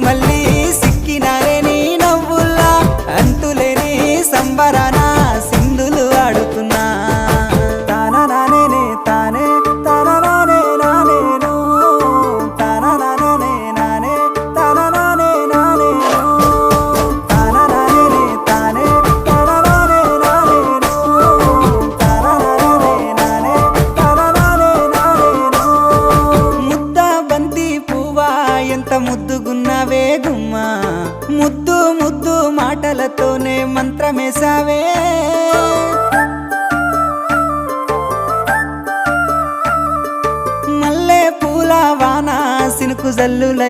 మళ్ళీ సిక్కినారే నీ నవ్వుల్లా అంతులేని సంబరాన సింధులు ఆడుతున్నా తాననానే తానే తాననానే నానేను తాననానే నానే తాననానే నానేను తాననానే తానే తాననానే నానేను తాననానే నానే తాననానే నానేను ముద్ద బంతి పువ్వా ఎంత ముద్దుగున్నావే గుమ్మా ముద్దు ముద్దు మాటలతోనే మంత్రమేసావే మల్లె పూల వాన సినుకు జల్లుల